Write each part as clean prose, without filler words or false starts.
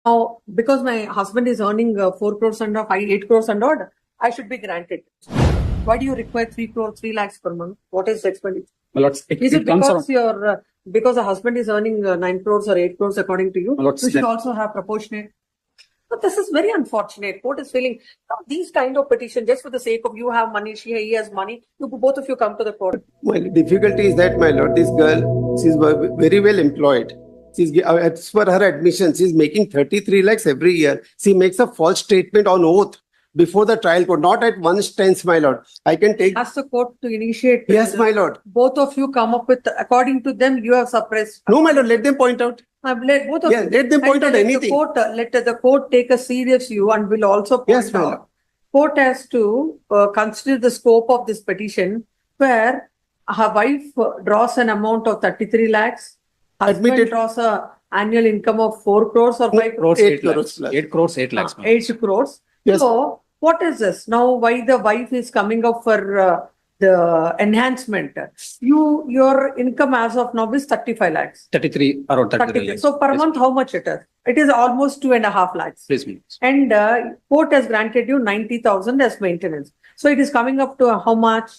Now, because my husband is earning 4 crores and 8 crores and odd, I should be granted. Why do you require 3 crores, 3 lakhs per month? What is the expenditure? My lords, Is it because your because the husband is earning 9 crores or 8 crores according to you? My lords, You should also have proportionate. But this is very unfortunate. Court is feeling these kind of petition just for the sake of you have money, he has money. Both of you come to the court. My difficulty is that, my lord, this girl, she's very well employed. As per her admission, she's making 33 lakhs every year. She makes a false statement on oath before the trial court, not at one stance, my lord. I can take. Ask the court to initiate. Yes, my lord. Both of you come up with, according to them, you have suppressed. No, my lord, let them point out. Both of you. Let them point out anything. Let the court take a serious view and will also point Yes, out. Court has to consider the scope of this petition where her wife draws an amount of 33 lakhs. Husband draws a annual income of 4 crores or 5 crores. 8 crores. 8 crores, 8 lakhs. 8 crores. Yes. So, what is this? Now, why the wife is coming up for the enhancement? Your income as of now is 35 lakhs. 33, around 33 lakhs. So, per month, how much it is? It is almost 2.5 lakhs. Please, minutes. And court has granted you 90,000 as maintenance. So, it is coming up to how much?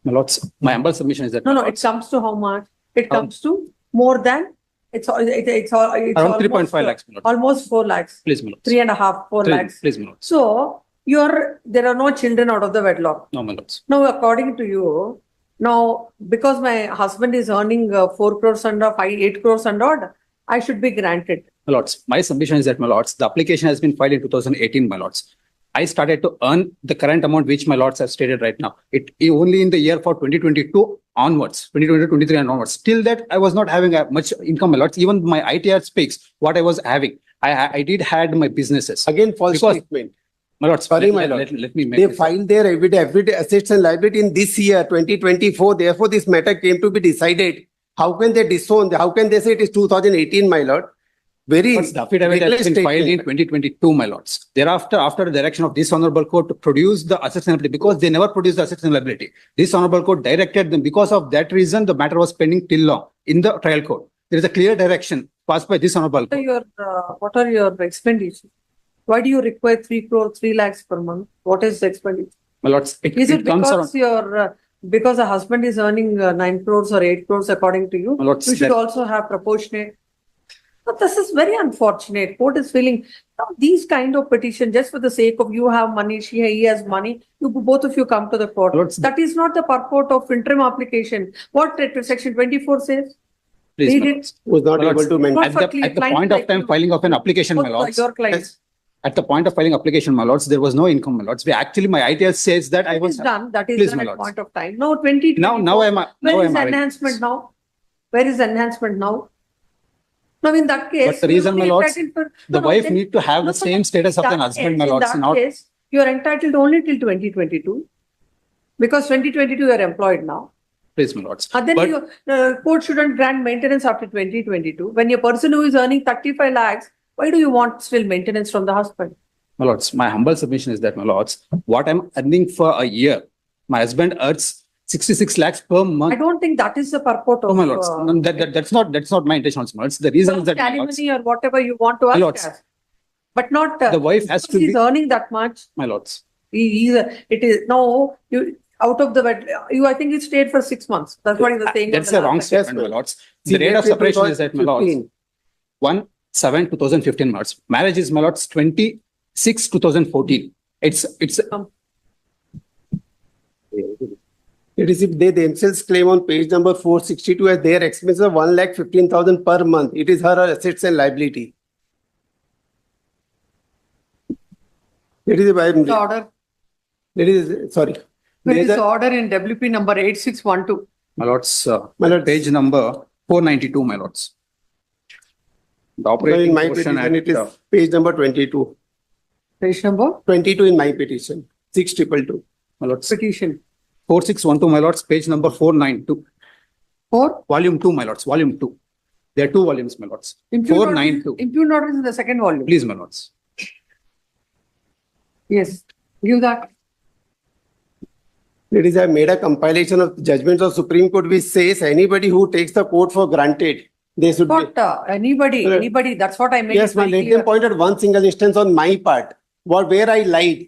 My lords, my humble submission is that. No, it comes to how much? It comes to more than it's around 3.5 lakhs. My lords. Almost 4 lakhs. Please, my lords. 3.5, 4 lakhs. Please, my lords. So there are no children out of the wedlock. No, my lords. Now, according to you, now because my husband is earning 4 crores and 8 crores and odd, I should be granted. My lords, my submission is that, my lords, the application has been filed in 2018, my lords. I started to earn the current amount which my lords have stated right now. It only in the year for 2022 onwards, 2023 and onwards. Till that, I was not having much income, my lords. Even my ITR speaks what I was having. I did had my businesses. Again, false statement. My lords, sorry, let me make they filed their everyday assets and liability in this year, 2024. Therefore, this matter came to be decided. How can they disown? How can they say it is 2018, my lord? Very the affidavit has been filed in 2022, my lords. Thereafter, after the direction of this honorable court to produce the assets and liability, because they never produced the assets and liability, this honorable court directed them. Because of that reason, the matter was pending till now in the trial court. There is a clear direction passed by this honorable court. What are your expenditure? Why do you require 3 crores, 3 lakhs per month? What is the expenditure? My lords, is it because because the husband is earning 9 crores or 8 crores according to you? My lords, you should also have proportionate. But this is very unfortunate. Court is feeling these kind of petition just for the sake of you have money, he has money. Both of you come to the court. Lords, that is not the purport of interim application. What section 24 says? Please, was not able to maintain. At the point of time filing of an application, my lords. Your clients. At the point of filing application, my lords, there was no income, my lords. Actually, my ITL says that I was done. That is done at point of time. No, 20. Now am I? Where is enhancement now? Where is enhancement now? Now, in that case, but the reason, my lords, the wife need to have the same status of the husband, my lords. In that case, you are entitled only till 2022 because 2022 you are employed now. Please, my lords. And then court shouldn't grant maintenance after 2022. When a person who is earning 35 lakhs, why do you want still maintenance from the husband? My lords, my humble submission is that, my lords, what I'm earning for a year, my husband earns 66 lakhs per month. I don't think that is the purport of. Oh, my lords, that's not my intention, my lords. The reason is that, alimony or whatever you want to ask us, but not the wife has to he's earning that much. My lords, it is no you out of the I think it stayed for 6 months. That's what he was saying. That's a wrong statement, my lords. The rate of separation is that, my lords, 1/7/2015, my lords. Marriage is, my lords, 26/2014. It's It is if they themselves claim on page number 462 as their expenses of 1,15,000 per month. It is her assets and liability. It is the order. It is sorry. There is order in WP number 8612. My lords, page number 492, my lords. The operating in my portion petition, it is page number 22. Page number 22 in my petition. 6222. My lords. Petition 4612, my lords, page number 492. Volume 2, my lords, volume 2. There are 2 volumes, my lords. 492. Impugned notice in the second volume. Please, my lords. Yes, give that. Ladies, I made a compilation of judgments of Supreme Court which says anybody who takes the court for granted They should be. Not anybody, that's what I meant. Yes, my let them point at one single instance on my part, where I lied.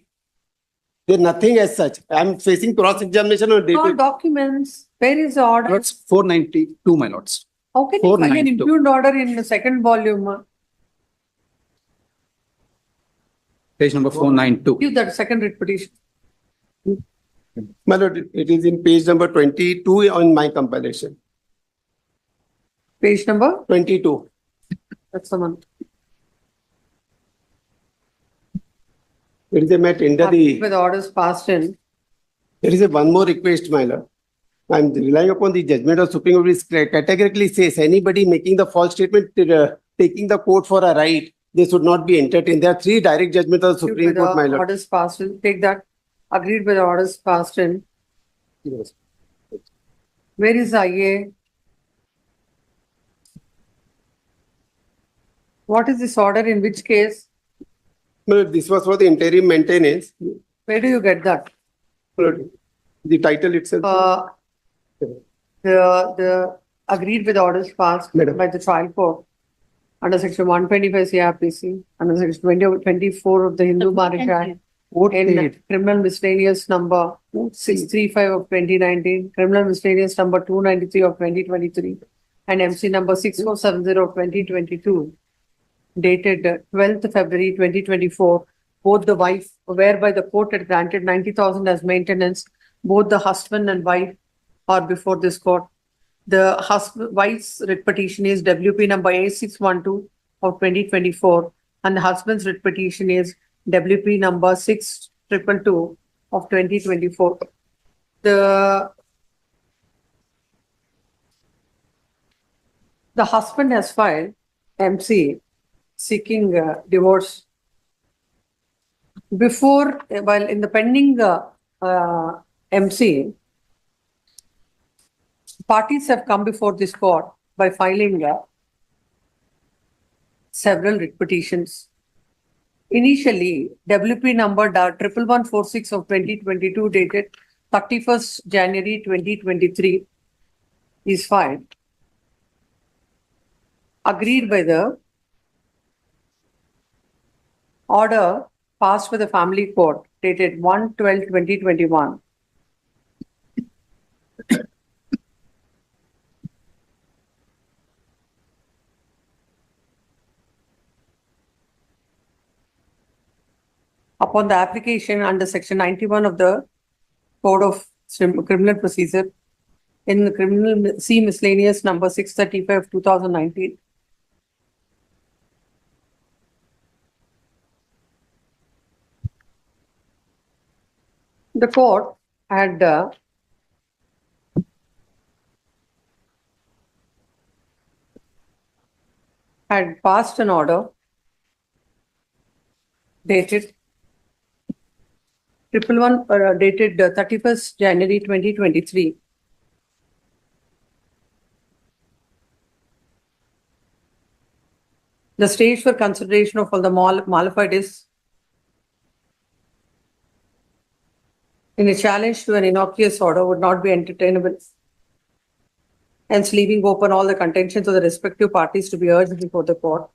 There's nothing as such. I'm facing cross-examination on All data. documents, where is the order? Lords, 492, my lords. How can you find an 492. impugned order in the second volume? Page number 492. Give that second writ petition. My lord, it is in page number 22 on my compilation. Page number, 22. that's the one. There is a met under the. With orders passed in. There is a one more request, my lord. I'm relying upon the judgment of Supreme Court, which categorically says anybody making the false statement, taking the court for a right, they should not be entertained. There are 3 direct judgments of the Supreme With the Court, my lord. orders passed in, take that. Agreed with the orders passed in. Where is the IA? What is this order in which case? My lord, this was for the interim maintenance. Where do you get that? My lord, the title itself. The agreed with orders passed Madam. by the trial court under section 125 CRPC, under section 24 of the Hindu Marriage Act, in criminal miscellaneous number 635 of 2019, criminal miscellaneous number 293 of 2023, and MC number 6470 of 2022, dated 12th February 2024, both the wife, whereby the court had granted 90,000 as maintenance, both the husband and wife are before this court. The wife's writ petition is WP number A612 of 2024, and the husband's writ petition is WP number 6222 of 2024. The husband has filed MC seeking divorce. Before, while in the pending MC, parties have come before this court by filing several writ petitions. Initially, WP number 11146 of 2022 dated 31st January 2023 is filed. Agreed by the order passed by the family court dated 1/12/2021. Upon the application under section 91 of the Code of Criminal Procedure in the criminal C miscellaneous number 635 of 2019. The court had passed an order dated dated 31st January 2023. The stage for consideration of all the malified is in a challenge to an innocuous order would not be entertainable, hence leaving open all the contentions of the respective parties to be urged before the court.